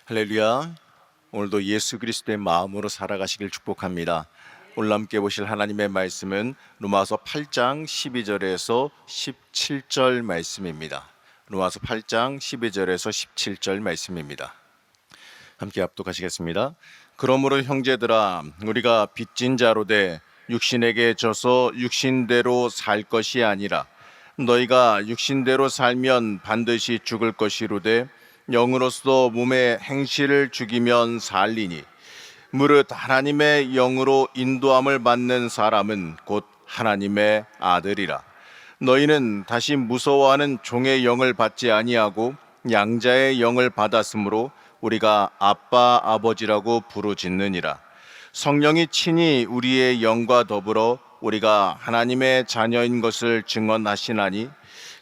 할렐루야. 오늘도 예수 그리스도의 마음으로 살아가시길 축복합니다. 오늘 함께 보실 하나님의 말씀은 로마서 8장 12절에서 17절 말씀입니다. 로마서 8장 12절에서 17절 말씀입니다. 함께 합독하시겠습니다. 그러므로 형제들아, 우리가 빚진 자로 돼 육신에게 져서 육신대로 살 것이 아니라 너희가 육신대로 살면 반드시 죽을 것이로되 영으로서 몸의 행실을 죽이면 살리니 무릇 하나님의 영으로 인도함을 받는 사람은 곧 하나님의 아들이라. 너희는 다시 무서워하는 종의 영을 받지 아니하고 양자의 영을 받았으므로 우리가 아빠 아버지라고 부르짖느니라. 성령이 친히 우리의 영과 더불어 우리가 하나님의 자녀인 것을 증언하시나니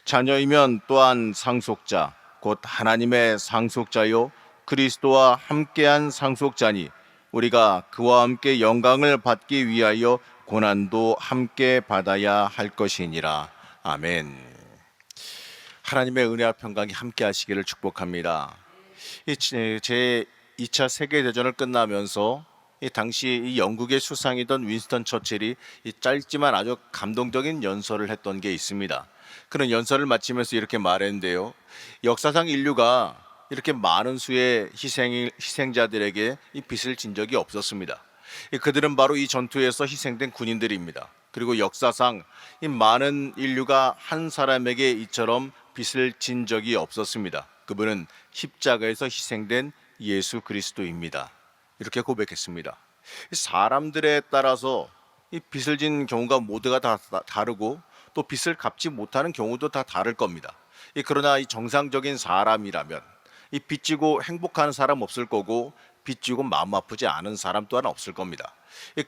자녀이면 또한 상속자 곧 하나님의 상속자요 그리스도와 함께한 상속자니 우리가 그와 함께 영광을 받기 위하여 고난도 함께 받아야 할 것이니라. 아멘. 하나님의 은혜와 평강이 함께 하시기를 축복합니다. 제 2차 세계대전을 끝나면서 당시 이 영국의 수상이던 윈스턴 처칠이 이 짧지만 아주 감동적인 연설을 했던 게 있습니다. 그런 연설을 마치면서 이렇게 말했는데요. 역사상 인류가 이렇게 많은 수의 희생자들에게 이 빚을 진 적이 없었습니다. 그들은 바로 이 전투에서 희생된 군인들입니다. 그리고 역사상 이 많은 인류가 한 사람에게 이처럼 빚을 진 적이 없었습니다. 그분은 십자가에서 희생된 예수 그리스도입니다. 이렇게 고백했습니다. 사람들에 따라서 이 빚을 진 경우가 모두가 다 다르고 또 빚을 갚지 못하는 경우도 다 다를 겁니다. 그러나 이 정상적인 사람이라면 이 빚지고 행복한 사람 없을 거고 빚지고 마음 아프지 않은 사람 또한 없을 겁니다.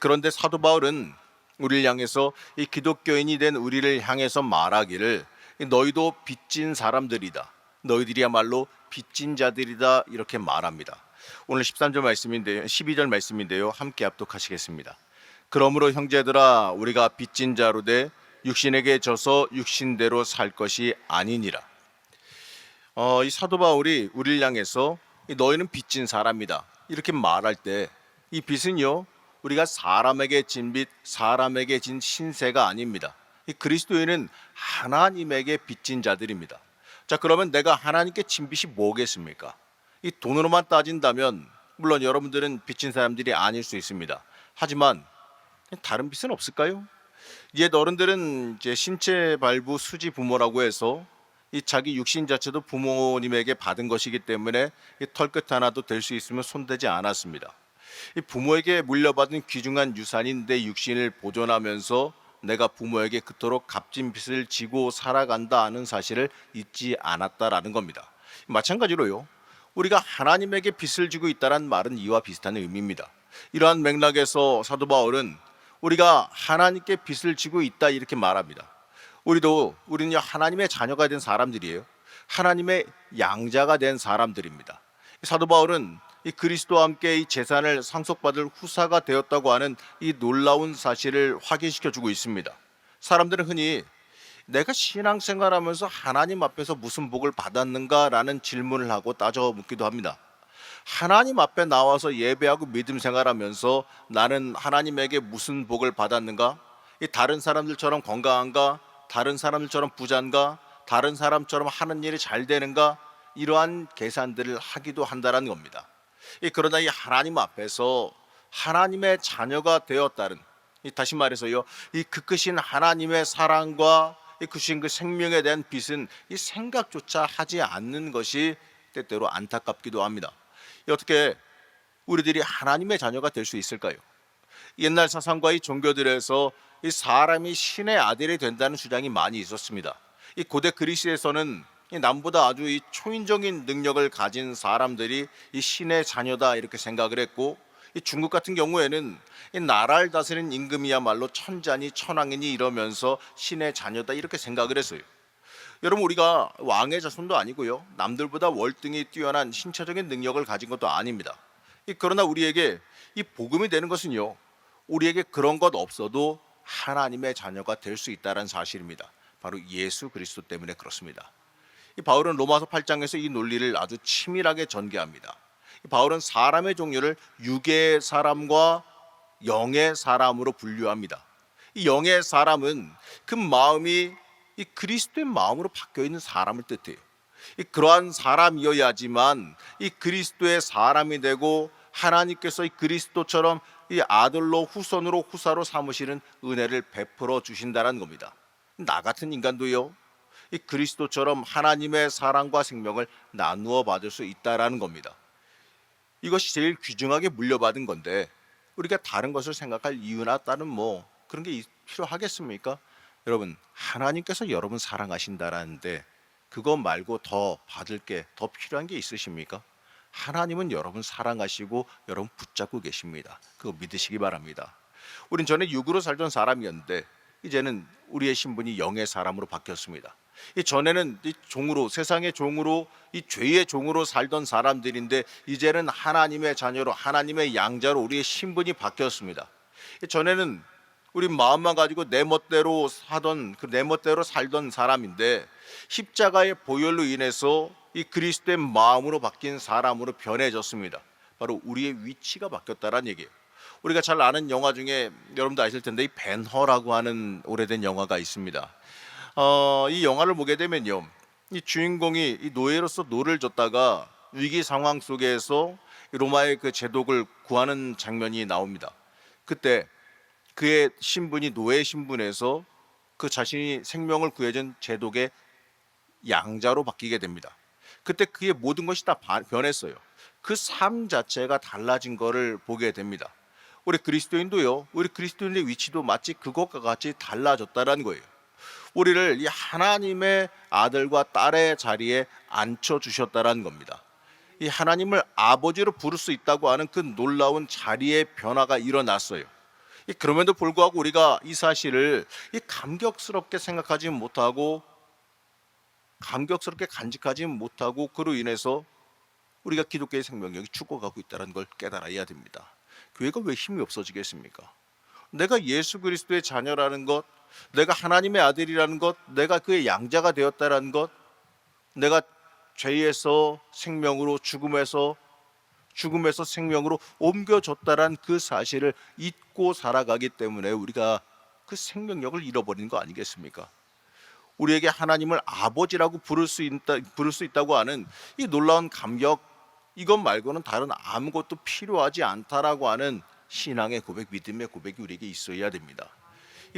그런데 사도 바울은 우리를 향해서 이 기독교인이 된 우리를 향해서 말하기를 너희도 빚진 사람들이다. 너희들이야말로 빚진 자들이다 이렇게 말합니다. 오늘 13절 말씀인데요, 12절 말씀인데요. 함께 합독하시겠습니다. 그러므로 형제들아, 우리가 빚진 자로 돼 육신에게 져서 육신대로 살 것이 아니니라. 이 사도 바울이 우리를 향해서 너희는 빚진 사람이다 이렇게 말할 때 이 빚은요 우리가 사람에게 진 빚, 사람에게 진 신세가 아닙니다. 이 그리스도인은 하나님에게 빚진 자들입니다. 자, 그러면 내가 하나님께 진 빚이 뭐겠습니까? 이 돈으로만 따진다면 물론 여러분들은 빚진 사람들이 아닐 수 있습니다. 하지만 다른 빚은 없을까요? 옛 어른들은 이제 신체 발부 수지 부모라고 해서 이 자기 육신 자체도 부모님에게 받은 것이기 때문에 이 털끝 하나도 될 수 있으면 손대지 않았습니다. 이 부모에게 물려받은 귀중한 유산인 내 육신을 보존하면서 내가 부모에게 그토록 값진 빚을 지고 살아간다 하는 사실을 잊지 않았다라는 겁니다. 마찬가지로요, 우리가 하나님에게 빚을 지고 있다는 말은 이와 비슷한 의미입니다. 이러한 맥락에서 사도 바울은 우리가 하나님께 빚을 지고 있다 이렇게 말합니다. 우리는 하나님의 자녀가 된 사람들이에요. 하나님의 양자가 된 사람들입니다. 사도 바울은 이 그리스도와 함께 이 재산을 상속받을 후사가 되었다고 하는 이 놀라운 사실을 확인시켜 주고 있습니다. 사람들은 흔히 내가 신앙생활하면서 하나님 앞에서 무슨 복을 받았는가라는 질문을 하고 따져 묻기도 합니다. 하나님 앞에 나와서 예배하고 믿음 생활하면서 나는 하나님에게 무슨 복을 받았는가? 이 다른 사람들처럼 건강한가? 다른 사람들처럼 부자인가? 다른 사람처럼 하는 일이 잘 되는가? 이러한 계산들을 하기도 한다는 겁니다. 그러나 이 하나님 앞에서 하나님의 자녀가 되었다는, 다시 말해서요, 이 그 크신 하나님의 사랑과 이 크신 그 생명에 대한 빚은 이 생각조차 하지 않는 것이 때때로 안타깝기도 합니다. 어떻게 우리들이 하나님의 자녀가 될 수 있을까요? 옛날 사상과 이 종교들에서 이 사람이 신의 아들이 된다는 주장이 많이 있었습니다. 이 고대 그리스에서는 이 남보다 아주 이 초인적인 능력을 가진 사람들이 이 신의 자녀다 이렇게 생각을 했고, 이 중국 같은 경우에는 이 나라를 다스리는 임금이야말로 천자니 천왕이니 이러면서 신의 자녀다 이렇게 생각을 했어요. 여러분, 우리가 왕의 자손도 아니고요, 남들보다 월등히 뛰어난 신체적인 능력을 가진 것도 아닙니다. 그러나 우리에게 이 복음이 되는 것은요, 우리에게 그런 것 없어도 하나님의 자녀가 될 수 있다는 사실입니다. 바로 예수 그리스도 때문에 그렇습니다. 이 바울은 로마서 8장에서 이 논리를 아주 치밀하게 전개합니다. 바울은 사람의 종류를 육의 사람과 영의 사람으로 분류합니다. 이 영의 사람은 그 마음이 이 그리스도의 마음으로 바뀌어 있는 사람을 뜻해요. 그러한 사람이어야지만 이 그리스도의 사람이 되고 하나님께서 이 그리스도처럼 이 아들로 후손으로 후사로 삼으시는 은혜를 베풀어 주신다는 겁니다. 나 같은 인간도요, 이 그리스도처럼 하나님의 사랑과 생명을 나누어 받을 수 있다라는 겁니다. 이것이 제일 귀중하게 물려받은 건데 우리가 다른 것을 생각할 이유나 다른 뭐 그런 게 필요하겠습니까? 여러분, 하나님께서 여러분 사랑하신다라는데 그것 말고 더 받을 게 더 필요한 게 있으십니까? 하나님은 여러분 사랑하시고 여러분 붙잡고 계십니다. 그거 믿으시기 바랍니다. 우린 전에 육으로 살던 사람이었는데 이제는 우리의 신분이 영의 사람으로 바뀌었습니다. 이 전에는 이 종으로, 세상의 종으로, 이 죄의 종으로 살던 사람들인데 이제는 하나님의 자녀로, 하나님의 양자로 우리의 신분이 바뀌었습니다. 이 전에는 우리 마음만 가지고 내 멋대로 사던, 내 멋대로 살던 사람인데 십자가의 보혈로 인해서 이 그리스도의 마음으로 바뀐 사람으로 변해졌습니다. 바로 우리의 위치가 바뀌었다는 얘기예요. 우리가 잘 아는 영화 중에 여러분도 아실 텐데 이 벤허라고 하는 오래된 영화가 있습니다. 이 영화를 보게 되면요, 이 주인공이 이 노예로서 노를 줬다가 위기 상황 속에서 로마의 그 제독을 구하는 장면이 나옵니다. 그때 그의 신분이 노예 신분에서 그 자신이 생명을 구해준 제독의 양자로 바뀌게 됩니다. 그때 그의 모든 것이 다 변했어요. 그 삶 자체가 달라진 것을 보게 됩니다. 우리 그리스도인도요, 우리 그리스도인의 위치도 마치 그것과 같이 달라졌다는 거예요. 우리를 이 하나님의 아들과 딸의 자리에 앉혀주셨다는 겁니다. 이 하나님을 아버지로 부를 수 있다고 하는 그 놀라운 자리의 변화가 일어났어요. 그럼에도 불구하고 우리가 이 사실을 감격스럽게 생각하지 못하고 감격스럽게 간직하지 못하고 그로 인해서 우리가 기독교의 생명력이 죽어가고 있다는 걸 깨달아야 됩니다. 교회가 왜 힘이 없어지겠습니까? 내가 예수 그리스도의 자녀라는 것, 내가 하나님의 아들이라는 것, 내가 그의 양자가 되었다라는 것, 내가 죄에서 생명으로 죽음에서 생명으로 옮겨졌다란 그 사실을 잊고 살아가기 때문에 우리가 그 생명력을 잃어버리는 거 아니겠습니까? 우리에게 하나님을 아버지라고 부를 수 있다고 하는 이 놀라운 감격, 이것 말고는 다른 아무것도 필요하지 않다라고 하는 신앙의 고백, 믿음의 고백이 우리에게 있어야 됩니다.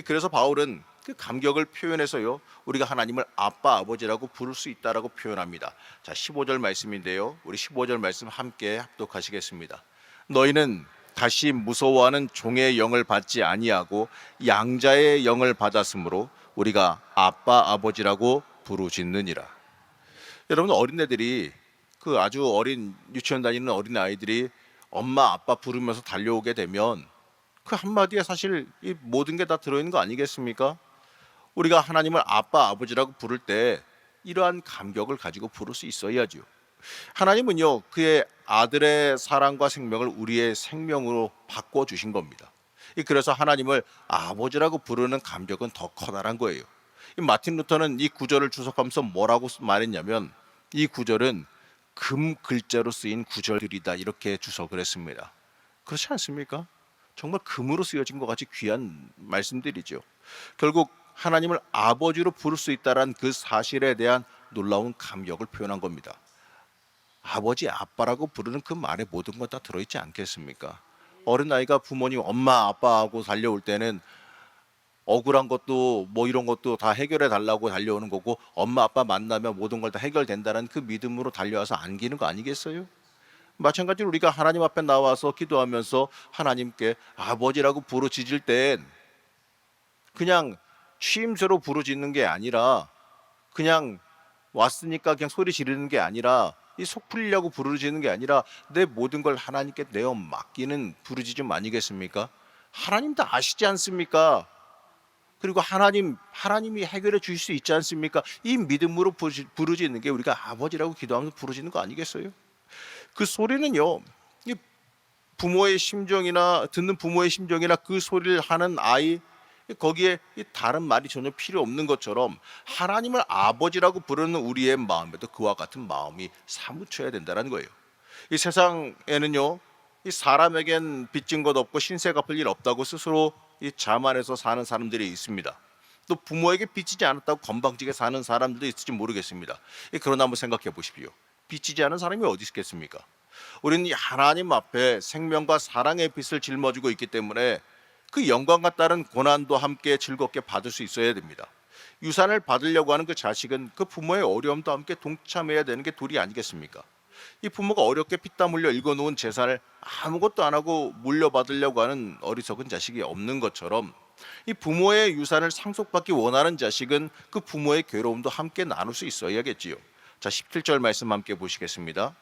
그래서 바울은 그 감격을 표현해서요, 우리가 하나님을 아빠, 아버지라고 부를 수 있다라고 표현합니다. 자, 15절 말씀인데요, 우리 15절 말씀 함께 합독하시겠습니다. 너희는 다시 무서워하는 종의 영을 받지 아니하고 양자의 영을 받았으므로 우리가 아빠, 아버지라고 부르짖느니라. 여러분, 어린애들이, 그 아주 어린 유치원 다니는 어린 아이들이 엄마, 아빠 부르면서 달려오게 되면 그 한마디에 사실 이 모든 게 다 들어있는 거 아니겠습니까? 우리가 하나님을 아빠, 아버지라고 부를 때 이러한 감격을 가지고 부를 수 있어야죠. 하나님은요, 그의 아들의 사랑과 생명을 우리의 생명으로 바꿔주신 겁니다. 그래서 하나님을 아버지라고 부르는 감격은 더 커다란 거예요. 마틴 루터는 이 구절을 주석하면서 뭐라고 말했냐면, 이 구절은 금 글자로 쓰인 구절들이다, 이렇게 주석을 했습니다. 그렇지 않습니까? 정말 금으로 쓰여진 것 같이 귀한 말씀들이죠. 결국 하나님을 아버지로 부를 수 있다는 그 사실에 대한 놀라운 감격을 표현한 겁니다. 아버지, 아빠라고 부르는 그 말에 모든 것 다 들어있지 않겠습니까? 어린아이가 부모님 엄마, 아빠하고 달려올 때는 억울한 것도 뭐 이런 것도 다 해결해 달라고 달려오는 거고, 엄마, 아빠 만나면 모든 걸 다 해결된다는 그 믿음으로 달려와서 안기는 거 아니겠어요? 마찬가지로 우리가 하나님 앞에 나와서 기도하면서 하나님께 아버지라고 부르짖을 땐 그냥 취임새로 부르짖는 게 아니라, 그냥 왔으니까 그냥 소리 지르는 게 아니라, 이 속 풀리려고 부르짖는 게 아니라 내 모든 걸 하나님께 내어 맡기는 부르짖음 아니겠습니까? 하나님 다 아시지 않습니까? 그리고 하나님이 해결해 주실 수 있지 않습니까? 이 믿음으로 부르짖는 게 우리가 아버지라고 기도하면서 부르짖는 거 아니겠어요? 그 소리는요, 부모의 심정이나 듣는 부모의 심정이나 그 소리를 하는 아이, 거기에 다른 말이 전혀 필요 없는 것처럼 하나님을 아버지라고 부르는 우리의 마음에도 그와 같은 마음이 사무쳐야 된다는 거예요. 이 세상에는요, 이 사람에겐 빚진 것 없고 신세 갚을 일 없다고 스스로 이 자만해서 사는 사람들이 있습니다. 또 부모에게 빚지지 않았다고 건방지게 사는 사람들도 있을지 모르겠습니다. 그러나 한번 생각해 보십시오. 빚지지 않은 사람이 어디 있겠습니까? 우리는 이 하나님 앞에 생명과 사랑의 빚을 짊어지고 있기 때문에 그 영광과 따른 고난도 함께 즐겁게 받을 수 있어야 됩니다. 유산을 받으려고 하는 그 자식은 그 부모의 어려움도 함께 동참해야 되는 게 도리 아니겠습니까? 이 부모가 어렵게 피땀 흘려 일궈놓은 재산을 아무것도 안 하고 물려받으려고 하는 어리석은 자식이 없는 것처럼, 이 부모의 유산을 상속받기 원하는 자식은 그 부모의 괴로움도 함께 나눌 수 있어야겠지요. 자, 17절 말씀 함께 보시겠습니다.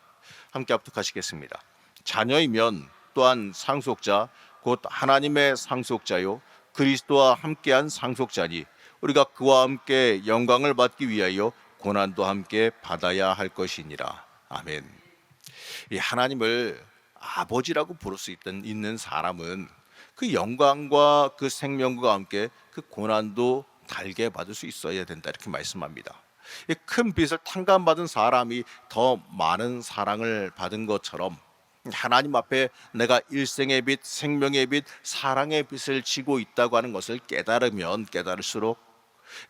함께 합독하시겠습니다. 자녀이면 또한 상속자 곧 하나님의 상속자요 그리스도와 함께한 상속자니 우리가 그와 함께 영광을 받기 위하여 고난도 함께 받아야 할 것이니라. 아멘. 이 하나님을 아버지라고 부를 수 있는 사람은 그 영광과 그 생명과 함께 그 고난도 달게 받을 수 있어야 된다, 이렇게 말씀합니다. 이 큰 빚을 탕감받은 사람이 더 많은 사랑을 받은 것처럼 하나님 앞에 내가 일생의 빚, 생명의 빚, 사랑의 빚을 지고 있다고 하는 것을 깨달으면 깨달을수록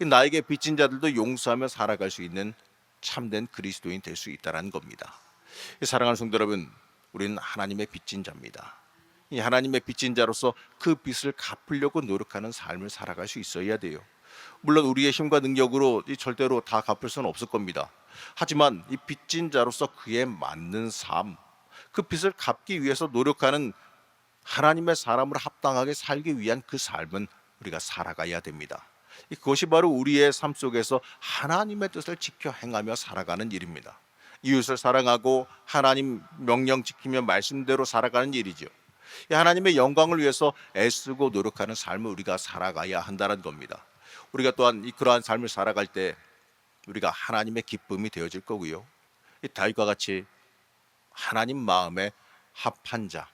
나에게 빚진 자들도 용서하며 살아갈 수 있는 참된 그리스도인 될 수 있다는 겁니다. 사랑하는 성도 여러분, 우리는 하나님의 빚진 자입니다. 이 하나님의 빚진 자로서 그 빚을 갚으려고 노력하는 삶을 살아갈 수 있어야 돼요. 물론 우리의 힘과 능력으로 절대로 다 갚을 수는 없을 겁니다. 하지만 이 빚진 자로서 그에 맞는 삶, 그 빚을 갚기 위해서 노력하는 하나님의 사람으로 합당하게 살기 위한 그 삶은 우리가 살아가야 됩니다. 그것이 바로 우리의 삶 속에서 하나님의 뜻을 지켜 행하며 살아가는 일입니다. 이웃을 사랑하고 하나님 명령 지키며 말씀대로 살아가는 일이죠. 하나님의 영광을 위해서 애쓰고 노력하는 삶을 우리가 살아가야 한다는 겁니다. 우리가 또한 그러한 삶을 살아갈 때 우리가 하나님의 기쁨이 되어질 거고요. 이 다윗과 같이 하나님 마음에 합한 자,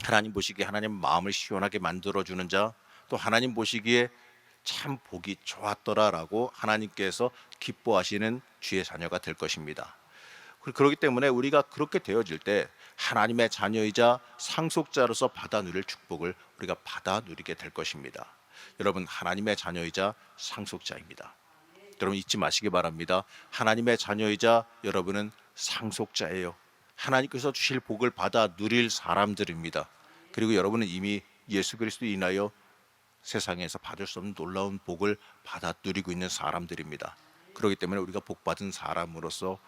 하나님 보시기에 하나님 마음을 시원하게 만들어주는 자, 또 하나님 보시기에 참 보기 좋았더라라고 하나님께서 기뻐하시는 주의 자녀가 될 것입니다. 그렇기 때문에 우리가 그렇게 되어질 때 하나님의 자녀이자 상속자로서 받아 누릴 축복을 우리가 받아 누리게 될 것입니다. 여러분, 하나님의 자녀이자 상속자입니다. 여러분 잊지 마시기 바랍니다. 하나님의 자녀이자 여러분은 상속자예요. 하나님께서 주실 복을 받아 누릴 사람들입니다. 그리고 여러분은 이미 예수 그리스도 인하여 세상에서 받을 수 없는 놀라운 복을 받아 누리고 있는 사람들입니다. 그렇기 때문에 우리가 복받은 사람으로서,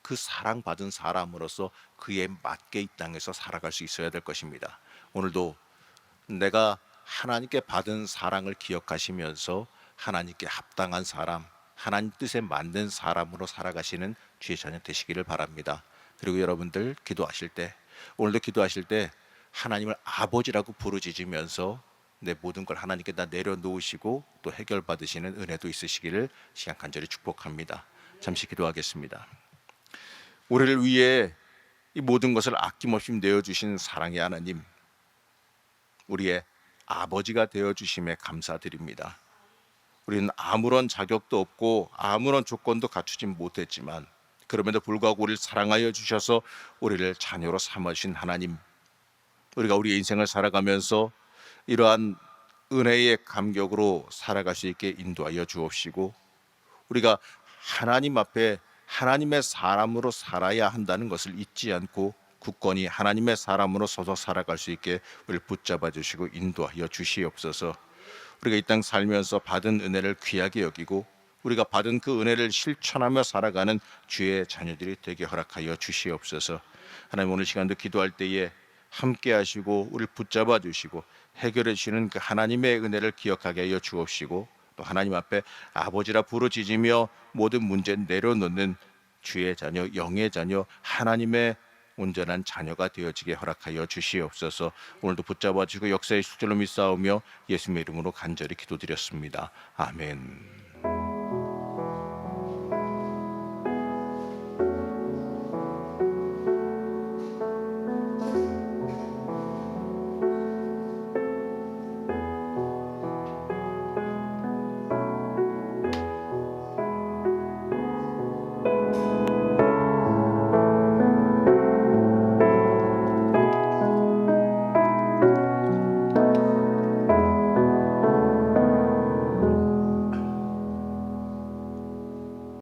그 사랑받은 사람으로서 그에 맞게 이 땅에서 살아갈 수 있어야 될 것입니다. 오늘도 내가 하나님께 받은 사랑을 기억하시면서 하나님께 합당한 사람, 하나님 뜻에 맞는 사람으로 살아가시는 주의 자녀 되시기를 바랍니다. 그리고 여러분들 기도하실 때, 오늘도 기도하실 때 하나님을 아버지라고 부르짖으면서 내 모든 걸 하나님께 다 내려놓으시고 또 해결받으시는 은혜도 있으시기를 시간 간절히 축복합니다. 잠시 기도하겠습니다. 우리를 위해 이 모든 것을 아낌없이 내어주신 사랑의 하나님, 우리의 아버지가 되어주심에 감사드립니다. 우리는 아무런 자격도 없고 아무런 조건도 갖추지 못했지만 그럼에도 불구하고 우리를 사랑하여 주셔서 우리를 자녀로 삼으신 하나님, 우리가 우리의 인생을 살아가면서 이러한 은혜의 감격으로 살아갈 수 있게 인도하여 주옵시고, 우리가 하나님 앞에 하나님의 사람으로 살아야 한다는 것을 잊지 않고 굳건히 하나님의 사람으로 서서 살아갈 수 있게 우리를 붙잡아 주시고 인도하여 주시옵소서. 우리가 이 땅 살면서 받은 은혜를 귀하게 여기고 우리가 받은 그 은혜를 실천하며 살아가는 주의 자녀들이 되게 허락하여 주시옵소서. 하나님, 오늘 시간도 기도할 때에 함께 하시고 우리를 붙잡아 주시고 해결해 주시는 그 하나님의 은혜를 기억하게 하여 주옵시고, 또 하나님 앞에 아버지라 부르짖으며 모든 문제 내려놓는 주의 자녀, 영의 자녀, 하나님의 온전한 자녀가 되어지게 허락하여 주시옵소서. 오늘도 붙잡아 주시고 역사의 실절로 믿사오며 예수님의 이름으로 간절히 기도드렸습니다. 아멘.